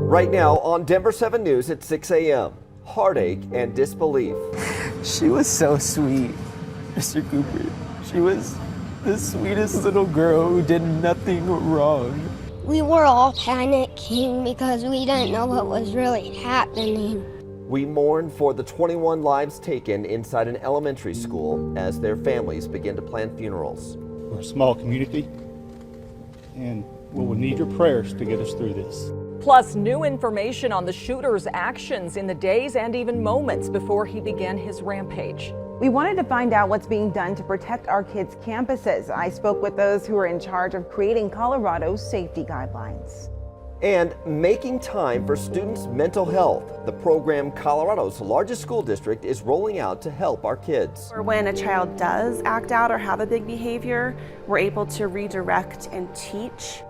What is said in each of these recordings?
Right now on Denver 7 News at 6 a.m., heartache and disbelief. She was so sweet, Mr. Cooper. She was the sweetest little girl who did nothing wrong. We were all panicking because we didn't know what was really happening. We mourn for the 21 lives taken inside an elementary school as their families begin to plan funerals. We're a small community, and we will need your prayers to get us through this. Plus, new information on the shooter's actions in the days and even moments before he began his rampage. We wanted to find out what's being done to protect our kids' campuses. I spoke with those who are in charge of creating Colorado's safety guidelines. And making time for students' mental health. The program Colorado's largest school district is rolling out to help our kids. Or when a child does act out or have a big behavior, we're able to redirect and teach.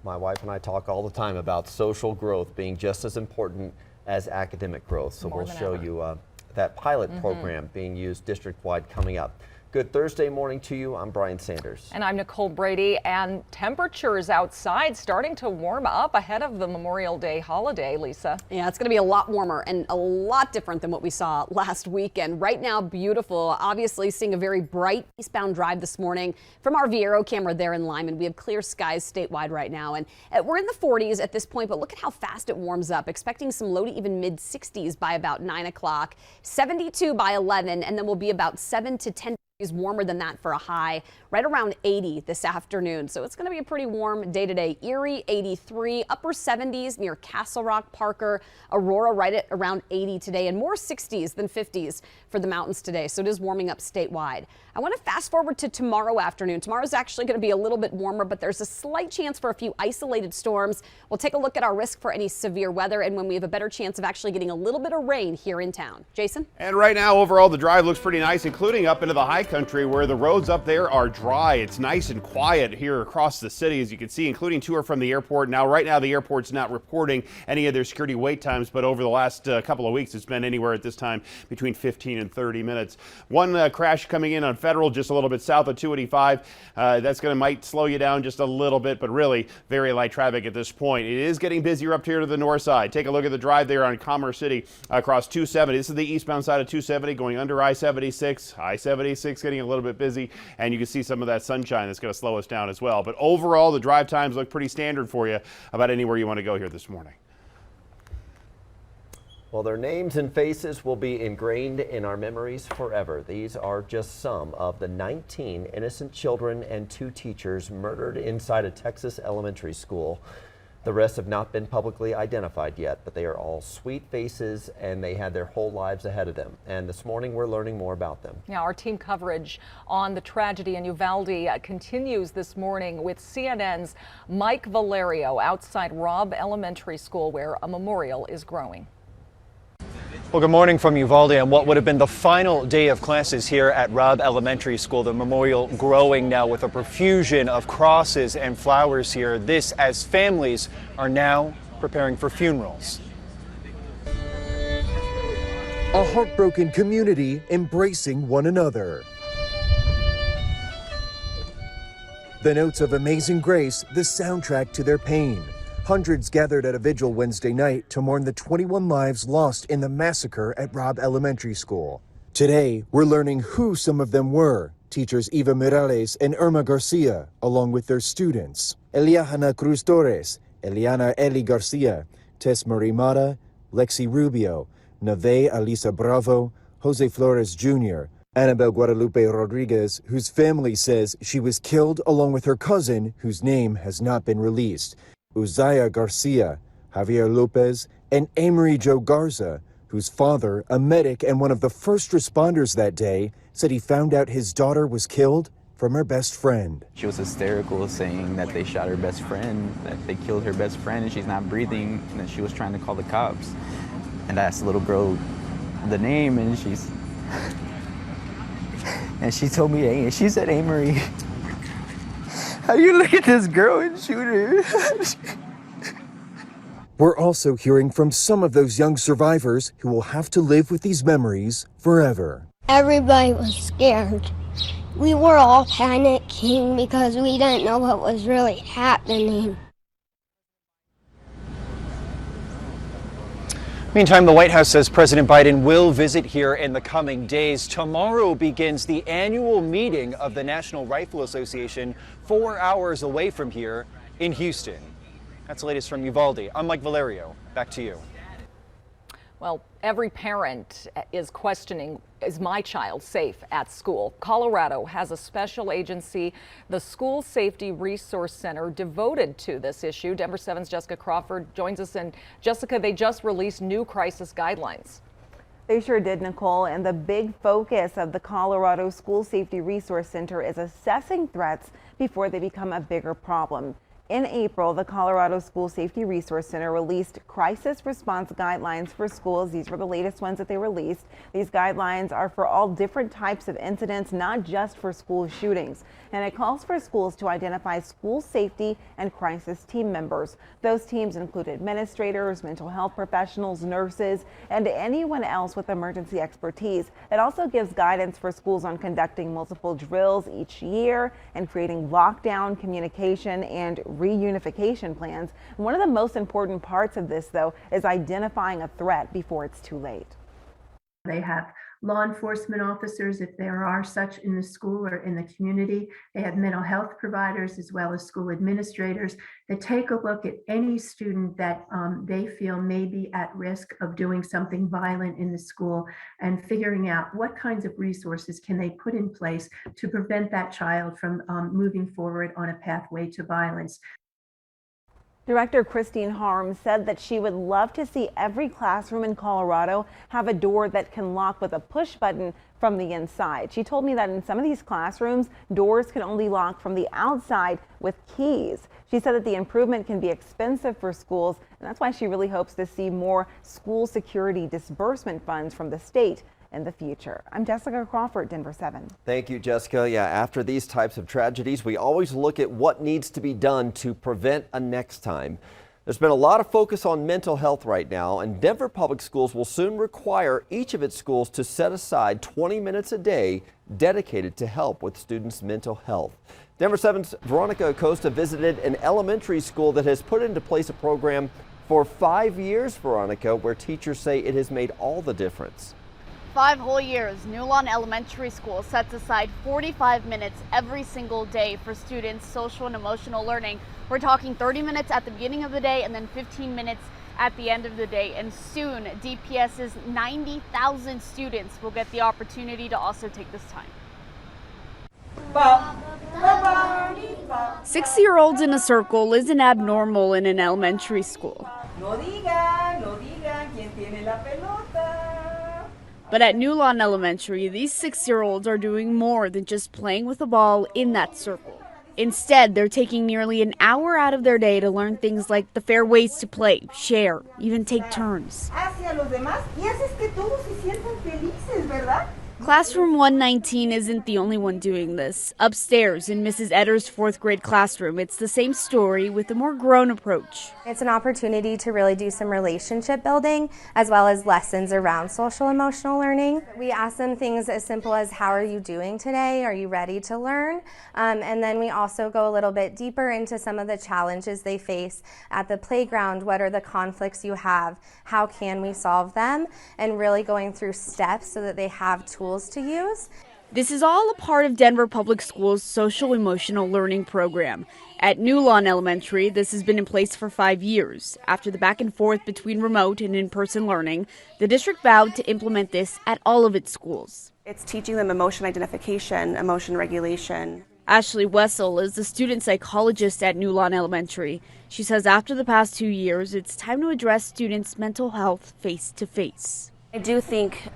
My wife and I talk all the time about social growth being just as important as academic growth. So we'll show you that pilot program being used district-wide coming up. Good Thursday morning to you. I'm Brian Sanders. And I'm Nicole Brady. And temperatures outside starting to warm up ahead of the Memorial Day holiday, Lisa. Yeah, it's going to be a lot warmer and a lot different than what we saw last weekend. Right now, beautiful. Obviously, seeing a very bright eastbound drive this morning from our Viero camera there in Lyman. We have clear skies statewide right now. And we're in the 40s at this point, but look at how fast it warms up. Expecting some low to even mid 60s by about 9 o'clock, 72 by 11, and then we'll be about 7 to 10 degrees warmer than that for a high, right around 80 this afternoon. So it's going to be a pretty warm day today. Erie 83, upper 70s near Castle Rock, Parker, Aurora right at around 80 today, and more 60s than 50s for the mountains today. So it is warming up statewide. I want to fast forward to tomorrow afternoon. Tomorrow's actually going to be a little bit warmer, but there's a slight chance for a few isolated storms. We'll take a look at our risk for any severe weather and when we have a better chance of actually getting a little bit of rain here in town. Jason? And right now, overall, the drive looks pretty nice, including up into the high country where the roads up there are dry. It's nice and quiet here across the city, as you can see, including to or from the airport. Now, right now, the airport's not reporting any of their security wait times, but over the last couple of weeks, it's been anywhere at this time between 15 and 30 minutes. One crash coming in on Federal, just a little bit south of 285. That's going to might slow you down just a little bit, but really very light traffic at this point. It is getting busier up here to the north side. Take a look at the drive there on Commerce City across 270. This is the eastbound side of 270 going under I-76. I-76 getting a little bit busy, and you can see some of that sunshine that's going to slow us down as well. But overall, the drive times look pretty standard for you about anywhere you want to go here this morning. Well, their names and faces will be ingrained in our memories forever. These are just some of the 19 innocent children and 2 teachers murdered inside a Texas elementary school. The rest have not been publicly identified yet, but they are all sweet faces and they had their whole lives ahead of them. And this morning we're learning more about them. Yeah, our team coverage on the tragedy in Uvalde continues this morning with CNN's Mike Valerio outside Robb Elementary School where a memorial is growing. Well, good morning from Uvalde on what would have been the final day of classes here at Robb Elementary School. The memorial growing now with a profusion of crosses and flowers here. This as families are now preparing for funerals. A heartbroken community embracing one another. The notes of Amazing Grace, the soundtrack to their pain. Hundreds gathered at a vigil Wednesday night to mourn the 21 lives lost in the massacre at Robb Elementary School. Today, we're learning who some of them were. Teachers Eva Morales and Irma Garcia, along with their students. Eliahana Cruz Torres, Eliana Eli Garcia, Tess Marie Mata, Lexi Rubio, Nave Alisa Bravo, Jose Flores Jr., Annabel Guadalupe Rodriguez, whose family says she was killed along with her cousin, whose name has not been released. Uzziah Garcia, Javier Lopez, and Amory Joe Garza, whose father, a medic and one of the first responders that day, said he found out his daughter was killed from her best friend. She was hysterical, saying that they shot her best friend, that they killed her best friend, and she's not breathing, and that she was trying to call the cops. And I asked the little girl the name, and she told me, hey, she said, Amory. How do you look at this girl and shoot her? We're also hearing from some of those young survivors who will have to live with these memories forever. Everybody was scared. We were all panicking because we didn't know what was really happening. Meantime, the White House says President Biden will visit here in the coming days. Tomorrow begins the annual meeting of the National Rifle Association, 4 hours away from here in Houston. That's the latest from Uvalde. I'm Mike Valerio. Back to you. Well, every parent is questioning, is my child safe at school? Colorado has a special agency, the School Safety Resource Center, devoted to this issue. Denver 7's Jessica Crawford joins us. And Jessica, they just released new crisis guidelines. They sure did, Nicole. And the big focus of the Colorado School Safety Resource Center is assessing threats before they become a bigger problem. In April, the Colorado School Safety Resource Center released crisis response guidelines for schools. These were the latest ones that they released. These guidelines are for all different types of incidents, not just for school shootings. And it calls for schools to identify school safety and crisis team members. Those teams include administrators, mental health professionals, nurses, and anyone else with emergency expertise. It also gives guidance for schools on conducting multiple drills each year and creating lockdown, communication, and reunification plans. And one of the most important parts of this, though, is identifying a threat before it's too late. They have law enforcement officers, if there are such in the school or in the community. They have mental health providers as well as school administrators that take a look at any student that they feel may be at risk of doing something violent in the school and figuring out what kinds of resources can they put in place to prevent that child from moving forward on a pathway to violence. Director Christine Harm said that she would love to see every classroom in Colorado have a door that can lock with a push button from the inside. She told me that in some of these classrooms, doors can only lock from the outside with keys. She said that the improvement can be expensive for schools, and that's why she really hopes to see more school security disbursement funds from the state in the future. I'm Jessica Crawford, Denver 7. Thank you, Jessica. Yeah, after these types of tragedies, we always look at what needs to be done to prevent a next time. There's been a lot of focus on mental health right now, and Denver Public Schools will soon require each of its schools to set aside 20 minutes a day dedicated to help with students' mental health. Denver 7's Veronica Acosta visited an elementary school that has put into place a program for 5 years, Veronica, where teachers say it has made all the difference. 5 whole years, New Lawn Elementary School sets aside 45 minutes every single day for students' social and emotional learning. We're talking 30 minutes at the beginning of the day and then 15 minutes at the end of the day. And soon, DPS's 90,000 students will get the opportunity to also take this time. 6-year-olds in a circle isn't abnormal in an elementary school. But at New Lawn Elementary, these 6-year-olds are doing more than just playing with a ball in that circle. Instead, they're taking nearly an hour out of their day to learn things like the fair ways to play, share, even take turns. Classroom 119 isn't the only one doing this. Upstairs in Mrs. Etter's 4th grade classroom, it's the same story with a more grown approach. It's an opportunity to really do some relationship building as well as lessons around social emotional learning. We ask them things as simple as, how are you doing today? Are you ready to learn? And then we also go a little bit deeper into some of the challenges they face at the playground. What are the conflicts you have? How can we solve them? And really going through steps so that they have tools to use. This is all a part of Denver Public Schools' social emotional learning program. At New Lawn Elementary, this has been in place for 5 years. After the back and forth between remote and in-person learning, the district vowed to implement this at all of its schools. It's teaching them emotion identification, emotion regulation. Ashley Wessel is the student psychologist at New Lawn Elementary. She says after the past 2 years, it's time to address students' mental health face to face. I do think,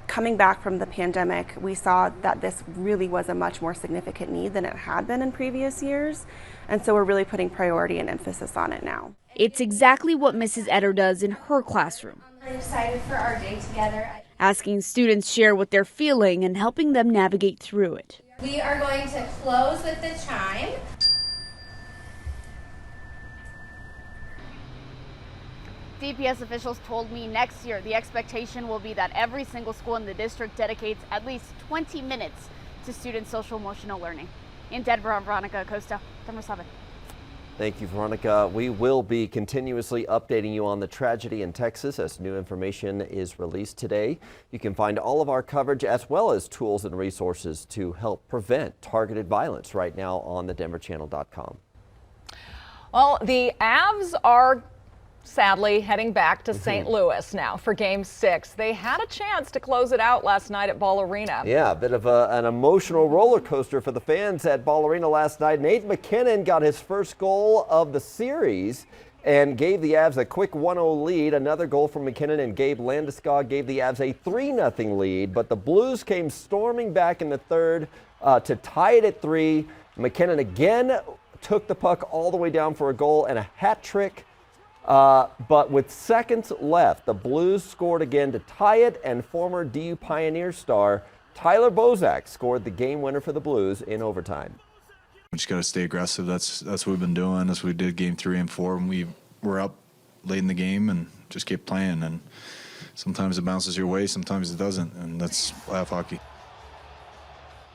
coming back from the pandemic, we saw that this really was a much more significant need than it had been in previous years. And so we're really putting priority and emphasis on it now. It's exactly what Mrs. Etter does in her classroom. I'm excited for our day together. Asking students share what they're feeling and helping them navigate through it. We are going to close with the chime. DPS officials told me next year the expectation will be that every single school in the district dedicates at least 20 minutes to students' social emotional learning. In Denver, I'm Veronica Acosta, Denver 7. Thank you, Veronica. We will be continuously updating you on the tragedy in Texas as new information is released today. You can find all of our coverage as well as tools and resources to help prevent targeted violence right now on thedenverchannel.com. Well, the Avs are sadly heading back to St. Louis now for Game 6. They had a chance to close it out last night at Ball Arena. Yeah, a bit of an emotional roller coaster for the fans at Ball Arena last night. Nate McKinnon got his first goal of the series and gave the Avs a quick 1-0 lead. Another goal from McKinnon and Gabe Landeskog gave the Avs a 3-0 lead, but the Blues came storming back in the third to tie it at 3. McKinnon again took the puck all the way down for a goal and a hat trick. But with seconds left, the Blues scored again to tie it, and former DU Pioneer star Tyler Bozak scored the game winner for the Blues in overtime. We just got to stay aggressive. That's what we've been doing. That's what we did Game 3 and 4 when we were up late in the game and just kept playing. And sometimes it bounces your way, sometimes it doesn't, and that's playoff hockey.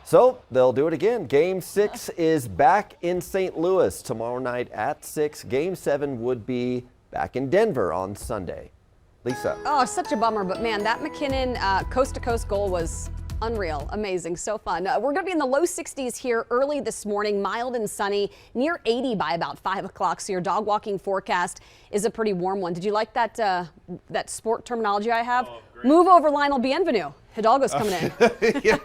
So they'll do it again. Game 6 is back in St. Louis tomorrow night at 6. Game 7 would be back in Denver on Sunday. Lisa. Oh, such a bummer, but man, that McKinnon coast-to-coast goal was unreal, amazing, so fun. We're going to be in the low 60s here early this morning, mild and sunny, near 80 by about 5 o'clock. So your dog walking forecast is a pretty warm one. Did you like that that sport terminology I have? Oh, move over, Lionel Bienvenu. Hidalgo's coming in. Yeah,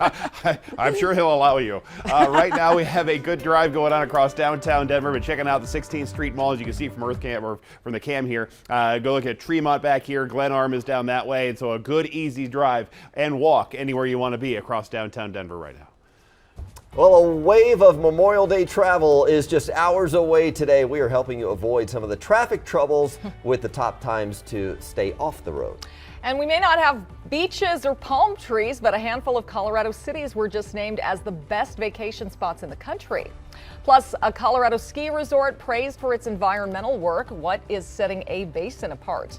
I'm sure he'll allow you. Right now we have a good drive going on across downtown Denver, but checking out the 16th Street Mall, as you can see from Earth Cam or from the cam here. Go look at Tremont back here. Glenarm is down that way, and so a good easy drive and walk anywhere you want to be across downtown Denver right now. Well, a wave of Memorial Day travel is just hours away today. We are helping you avoid some of the traffic troubles with the top times to stay off the road. And we may not have beaches or palm trees, but a handful of Colorado cities were just named as the best vacation spots in the country. Plus, a Colorado ski resort praised for its environmental work. What is setting a basin apart?